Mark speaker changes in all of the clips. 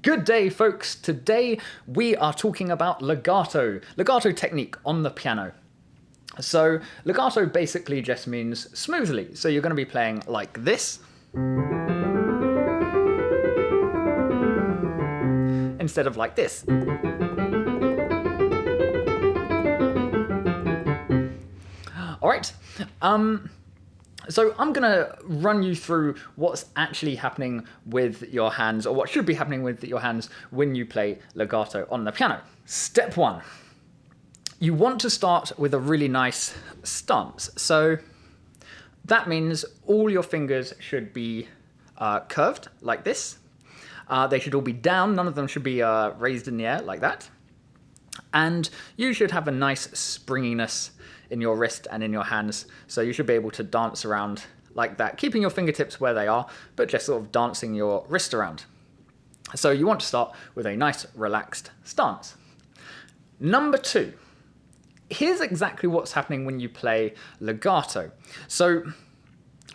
Speaker 1: Good day, folks. Today we are talking about legato technique on the piano. So legato basically just means smoothly. So you're going to be playing like this instead of like this. All right. So I'm going to run you through what's actually happening with your hands, or what should be happening with your hands when you play legato on the piano. Step one, you want to start with a really nice stance. So that means all your fingers should be curved like this. They should all be down. None of them should be raised in the air like that. And you should have a nice springiness in your wrist and in your hands, so you should be able to dance around like that, keeping your fingertips where they are, but just sort of dancing your wrist around. So you want to start with a nice relaxed stance. Number two, here's exactly what's happening when you play legato. So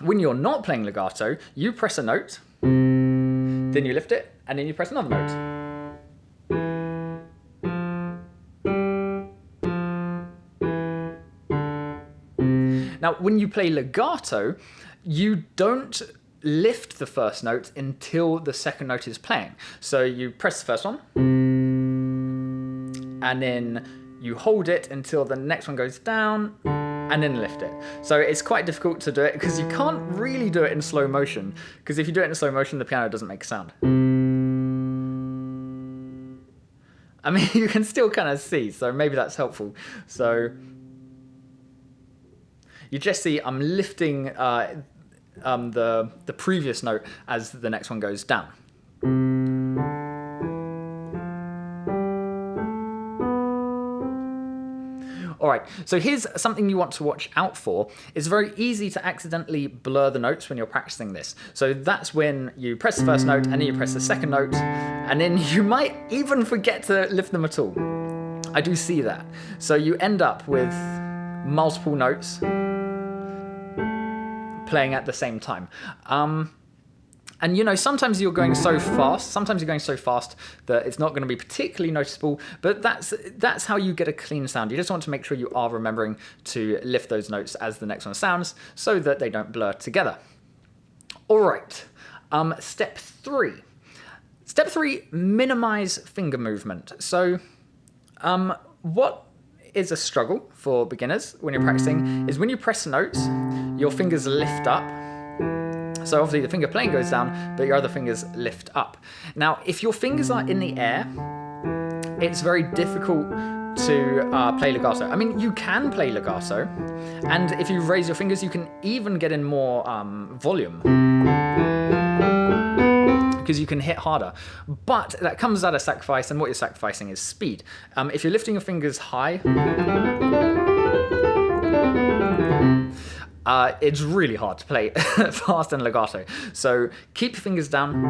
Speaker 1: when you're not playing legato, you press a note, then you lift it, and then you press another note. Now, when you play legato, you don't lift the first note until the second note is playing. So you press the first one, and then you hold it until the next one goes down, and then lift it. So it's quite difficult to do it because you can't really do it in slow motion, because if you do it in slow motion, the piano doesn't make a sound. I mean, you can still kind of see, so maybe that's helpful. So you just see I'm lifting the previous note as the next one goes down. All right, so here's something you want to watch out for. It's very easy to accidentally blur the notes when you're practicing this. So that's when you press the first note and then you press the second note, and then you might even forget to lift them at all. I do see that. So you end up with multiple notes playing at the same time. And you know, sometimes you're going so fast that it's not going to be particularly noticeable, but that's how you get a clean sound. You just want to make sure you are remembering to lift those notes as the next one sounds so that they don't blur together. All right, step three. Step three, minimize finger movement. So what is a struggle for beginners when you're practicing is when you press notes, your fingers lift up. So obviously the finger playing goes down, but your other fingers lift up. Now, if your fingers are in the air, it's very difficult to play legato. I mean, you can play legato, and if you raise your fingers, you can even get in more volume, because you can hit harder. But that comes at a sacrifice, and what you're sacrificing is speed. If you're lifting your fingers high, it's really hard to play fast and legato. So keep your fingers down.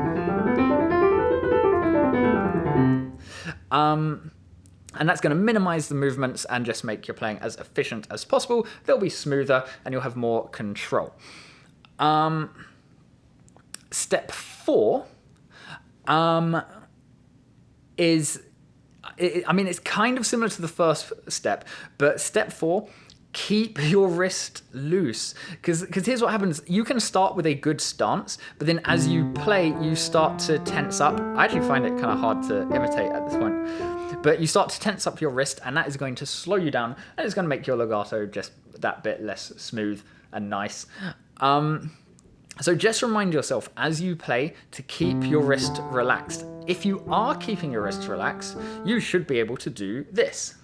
Speaker 1: And that's going to minimize the movements and just make your playing as efficient as possible. They'll be smoother and you'll have more control. Step four is, I mean, it's kind of similar to the first step, but step four, keep your wrist loose, because here's what happens. You can start with a good stance, but then as you play, you start to tense up. I actually find it kind of hard to imitate at this point, but you start to tense up your wrist, and that is going to slow you down, and it's going to make your legato just that bit less smooth and nice. So just remind yourself as you play to keep your wrist relaxed. If you are keeping your wrist relaxed, you should be able to do this.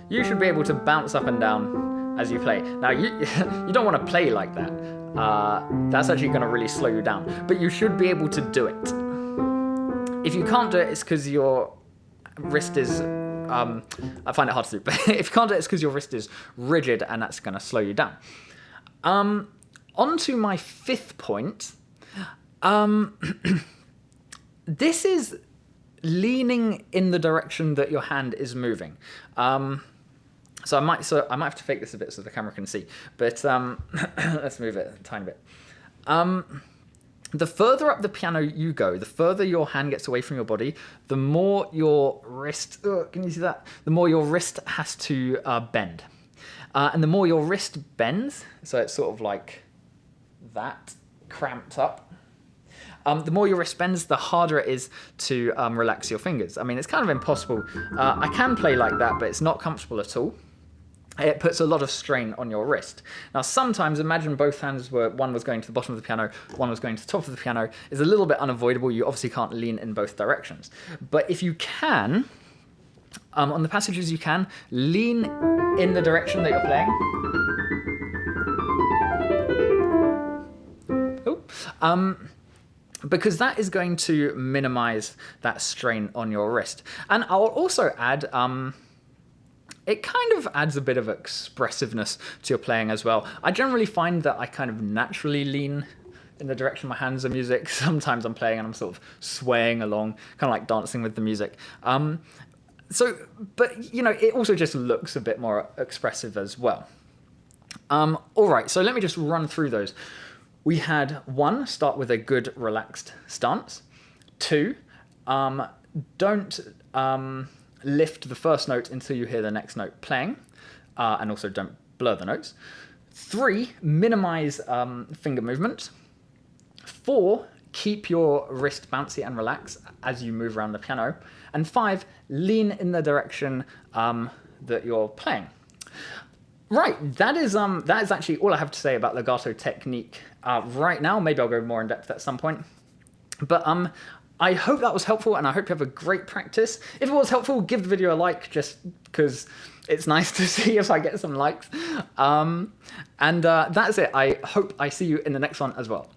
Speaker 1: You should be able to bounce up and down as you play. Now, you don't want to play like that. That's actually going to really slow you down. But you should be able to do it. If you can't do it, it's because your wrist is... I find it hard to do. But if you can't do it, it's because your wrist is rigid, and that's going to slow you down. On to my fifth point. This is leaning in the direction that your hand is moving. So I might have to fake this a bit so the camera can see, but let's move it a tiny bit. The further up the piano you go, the further your hand gets away from your body, the more your wrist, can you see that? The more your wrist has to bend. And the more your wrist bends, so it's sort of like that, cramped up, the more your wrist bends, the harder it is to relax your fingers. I mean, it's kind of impossible. I can play like that, but it's not comfortable at all. It puts a lot of strain on your wrist. Now, sometimes, imagine both hands were, one was going to the bottom of the piano, one was going to the top of the piano, is a little bit unavoidable. You obviously can't lean in both directions. But if you can, on the passages you can, lean in the direction that you're playing. Because that is going to minimize that strain on your wrist. And I'll also add, it kind of adds a bit of expressiveness to your playing as well. I generally find that I kind of naturally lean in the direction my hands are music. Sometimes I'm playing and I'm sort of swaying along, kind of like dancing with the music. But you know, it also just looks a bit more expressive as well. All right, so let me just run through those. We had 1, start with a good relaxed stance. 2, don't lift the first note until you hear the next note playing, and also don't blur the notes. 3, minimize finger movement. 4, keep your wrist bouncy and relax as you move around the piano. And 5, lean in the direction that you're playing. Right, that is actually all I have to say about legato technique right now. Maybe I'll go more in depth at some point. But I hope that was helpful, and I hope you have a great practice. If it was helpful, give the video a like, just because it's nice to see if I get some likes. And that's it. I hope I see you in the next one as well.